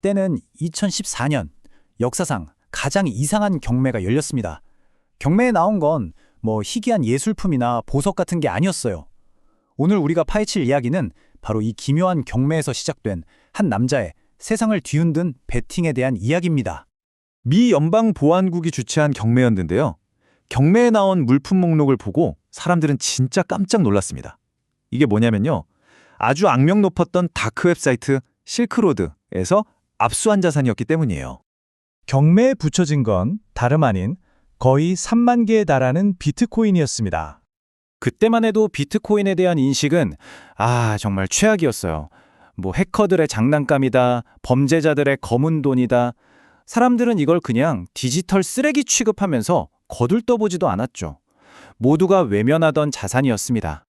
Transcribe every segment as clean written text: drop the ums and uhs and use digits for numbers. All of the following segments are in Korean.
때는 2014년 역사상 가장 이상한 경매가 열렸습니다. 경매에 나온 건 뭐 희귀한 예술품이나 보석 같은 게 아니었어요. 오늘 우리가 파헤칠 이야기는 바로 이 기묘한 경매에서 시작된 한 남자의 세상을 뒤흔든 베팅에 대한 이야기입니다. 미 연방보안국이 주최한 경매였는데요. 경매에 나온 물품 목록을 보고 사람들은 진짜 깜짝 놀랐습니다. 이게 뭐냐면요. 아주 악명 높았던 다크웹 사이트 실크로드에서 압수한 자산이었기 때문이에요. 경매에 붙여진 건 다름 아닌 거의 3만 개에 달하는 비트코인이었습니다. 그때만 해도 비트코인에 대한 인식은 정말 최악이었어요. 뭐 해커들의 장난감이다, 범죄자들의 검은 돈이다. 사람들은 이걸 그냥 디지털 쓰레기 취급하면서 거들떠보지도 않았죠. 모두가 외면하던 자산이었습니다.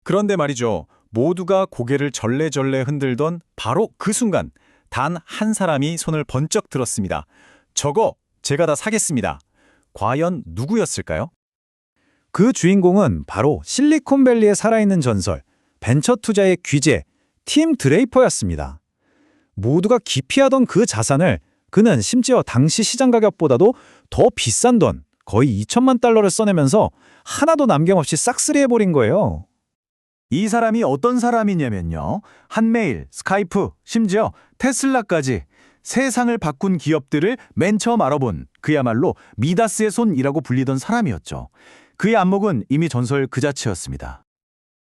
그런데 말이죠. 모두가 고개를 절레절레 흔들던 바로 그 순간 단 한 사람이 손을 번쩍 들었습니다. 저거 제가 다 사겠습니다. 과연 누구였을까요? 그 주인공은 바로 실리콘밸리에 살아있는 전설, 벤처 투자의 귀재, 팀 드레이퍼였습니다. 모두가 기피하던 그 자산을 그는 심지어 당시 시장 가격보다도 더 비싼 돈, 거의 2천만 달러를 써내면서 하나도 남김없이 싹쓸이해버린 거예요. 이 사람이 어떤 사람이냐면요. 한메일, 스카이프, 심지어 테슬라까지 세상을 바꾼 기업들을 맨 처음 알아본 그야말로 미다스의 손이라고 불리던 사람이었죠. 그의 안목은 이미 전설 그 자체였습니다.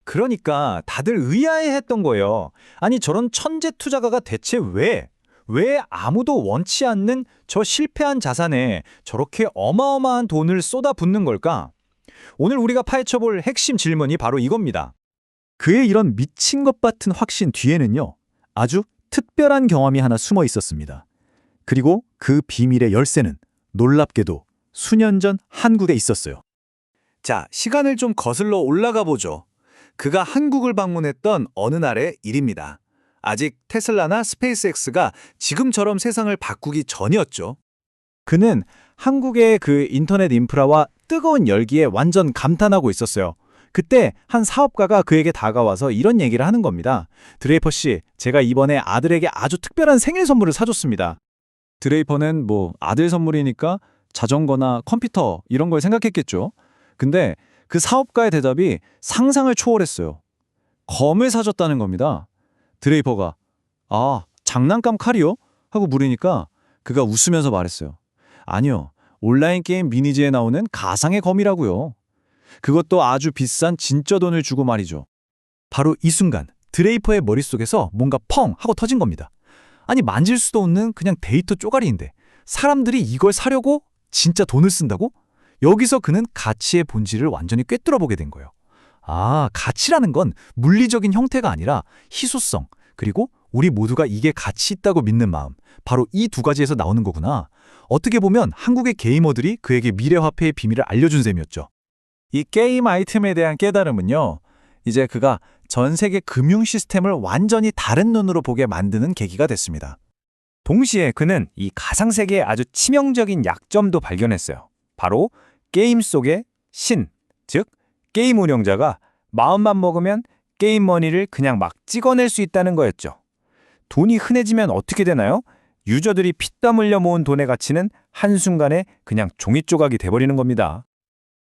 그러니까 다들 의아해했던 거예요. 아니 저런 천재 투자가가 대체 왜 아무도 원치 않는 저 실패한 자산에 저렇게 어마어마한 돈을 쏟아붓는 걸까? 오늘 우리가 파헤쳐볼 핵심 질문이 바로 이겁니다. 그의 이런 미친 것 같은 확신 뒤에는요. 아주 특별한 경험이 하나 숨어 있었습니다. 그리고 그 비밀의 열쇠는 놀랍게도 수년 전 한국에 있었어요. 자, 시간을 좀 거슬러 올라가 보죠. 그가 한국을 방문했던 어느 날의 일입니다. 아직 테슬라나 스페이스X가 지금처럼 세상을 바꾸기 전이었죠. 그는 한국의 그 인터넷 인프라와 뜨거운 열기에 완전 감탄하고 있었어요. 그때 한 사업가가 그에게 다가와서 이런 얘기를 하는 겁니다. 드레이퍼 씨, 제가 이번에 아들에게 아주 특별한 생일 선물을 사줬습니다. 드레이퍼는 뭐 아들 선물이니까 자전거나 컴퓨터 이런 걸 생각했겠죠. 근데 그 사업가의 대답이 상상을 초월했어요. 검을 사줬다는 겁니다. 드레이퍼가 장난감 칼이요? 하고 물으니까 그가 웃으면서 말했어요. 아니요, 온라인 게임 미니지에 나오는 가상의 검이라고요. 그것도 아주 비싼 진짜 돈을 주고 말이죠. 바로 이 순간 드레이퍼의 머릿속에서 뭔가 펑 하고 터진 겁니다. 아니 만질 수도 없는 그냥 데이터 쪼가리인데 사람들이 이걸 사려고 진짜 돈을 쓴다고? 여기서 그는 가치의 본질을 완전히 꿰뚫어보게 된 거예요. 가치라는 건 물리적인 형태가 아니라 희소성, 그리고 우리 모두가 이게 가치 있다고 믿는 마음, 바로 이 두 가지에서 나오는 거구나. 어떻게 보면 한국의 게이머들이 그에게 미래화폐의 비밀을 알려준 셈이었죠. 이 게임 아이템에 대한 깨달음은요, 이제 그가 전 세계 금융 시스템을 완전히 다른 눈으로 보게 만드는 계기가 됐습니다. 동시에 그는 이 가상세계의 아주 치명적인 약점도 발견했어요. 바로 게임 속의 신, 즉 게임 운영자가 마음만 먹으면 게임 머니를 그냥 막 찍어낼 수 있다는 거였죠. 돈이 흔해지면 어떻게 되나요? 유저들이 피땀 흘려 모은 돈의 가치는 한순간에 그냥 종이 조각이 돼버리는 겁니다.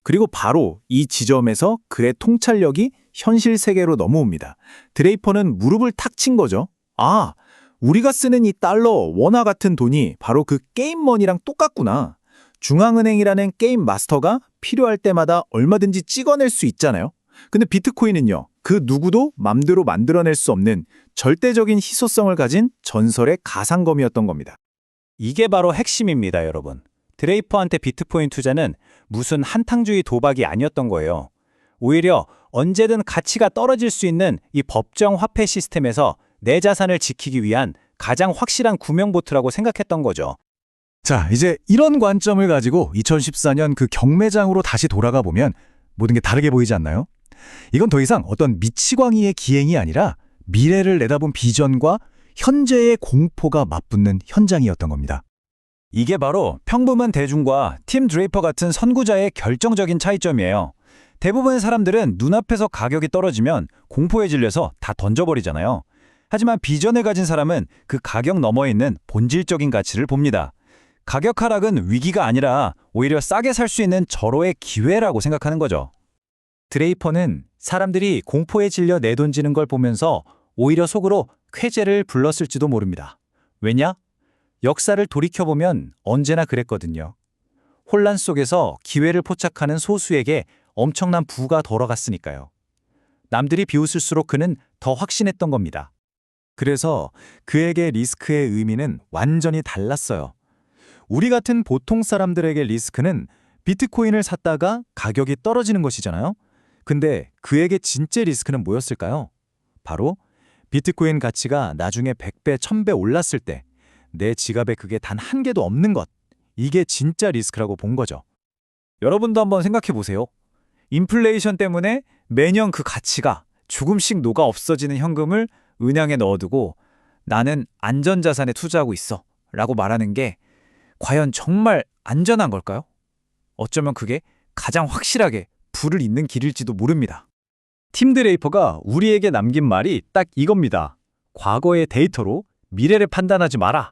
그리고 바로 이 지점에서 그의 통찰력이 현실 세계로 넘어옵니다. 드레이퍼는 무릎을 탁 친 거죠. 우리가 쓰는 이 달러, 원화 같은 돈이 바로 그 게임머니랑 똑같구나. 중앙은행이라는 게임 마스터가 필요할 때마다 얼마든지 찍어낼 수 있잖아요. 근데 비트코인은요, 그 누구도 맘대로 만들어낼 수 없는 절대적인 희소성을 가진 전설의 가상검이었던 겁니다. 이게 바로 핵심입니다, 여러분. 드레이퍼한테 비트코인 투자는 무슨 한탕주의 도박이 아니었던 거예요. 오히려 언제든 가치가 떨어질 수 있는 이 법정 화폐 시스템에서 내 자산을 지키기 위한 가장 확실한 구명보트라고 생각했던 거죠. 자, 이제 이런 관점을 가지고 2014년 그 경매장으로 다시 돌아가 보면 모든 게 다르게 보이지 않나요? 이건 더 이상 어떤 미치광이의 기행이 아니라 미래를 내다본 비전과 현재의 공포가 맞붙는 현장이었던 겁니다. 이게 바로 평범한 대중과 팀 드레이퍼 같은 선구자의 결정적인 차이점이에요. 대부분의 사람들은 눈앞에서 가격이 떨어지면 공포에 질려서 다 던져버리잖아요. 하지만 비전을 가진 사람은 그 가격 너머에 있는 본질적인 가치를 봅니다. 가격 하락은 위기가 아니라 오히려 싸게 살 수 있는 절호의 기회라고 생각하는 거죠. 드레이퍼는 사람들이 공포에 질려 내돈지는 걸 보면서 오히려 속으로 쾌재를 불렀을지도 모릅니다. 왜냐? 역사를 돌이켜보면 언제나 그랬거든요. 혼란 속에서 기회를 포착하는 소수에게 엄청난 부가 돌아갔으니까요. 남들이 비웃을수록 그는 더 확신했던 겁니다. 그래서 그에게 리스크의 의미는 완전히 달랐어요. 우리 같은 보통 사람들에게 리스크는 비트코인을 샀다가 가격이 떨어지는 것이잖아요. 근데 그에게 진짜 리스크는 뭐였을까요? 바로 비트코인 가치가 나중에 100배, 1000배 올랐을 때 내 지갑에 그게 단 한 개도 없는 것. 이게 진짜 리스크라고 본 거죠. 여러분도 한번 생각해 보세요. 인플레이션 때문에 매년 그 가치가 조금씩 녹아 없어지는 현금을 은행에 넣어두고 나는 안전자산에 투자하고 있어 라고 말하는 게 과연 정말 안전한 걸까요? 어쩌면 그게 가장 확실하게 불을 잇는 길일지도 모릅니다. 팀 드레이퍼가 우리에게 남긴 말이 딱 이겁니다. 과거의 데이터로 미래를 판단하지 마라.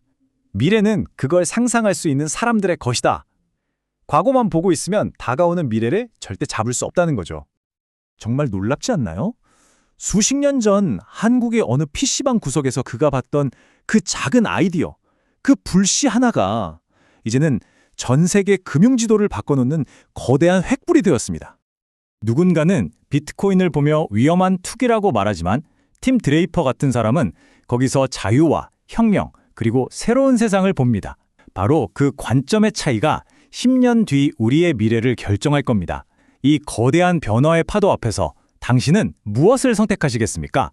미래는 그걸 상상할 수 있는 사람들의 것이다. 과거만 보고 있으면 다가오는 미래를 절대 잡을 수 없다는 거죠. 정말 놀랍지 않나요? 수십 년 전 한국의 어느 PC방 구석에서 그가 봤던 그 작은 아이디어, 그 불씨 하나가 이제는 전 세계 금융지도를 바꿔놓는 거대한 획불이 되었습니다. 누군가는 비트코인을 보며 위험한 투기라고 말하지만 팀 드레이퍼 같은 사람은 거기서 자유와 혁명 그리고 새로운 세상을 봅니다. 바로 그 관점의 차이가 10년 뒤 우리의 미래를 결정할 겁니다. 이 거대한 변화의 파도 앞에서 당신은 무엇을 선택하시겠습니까?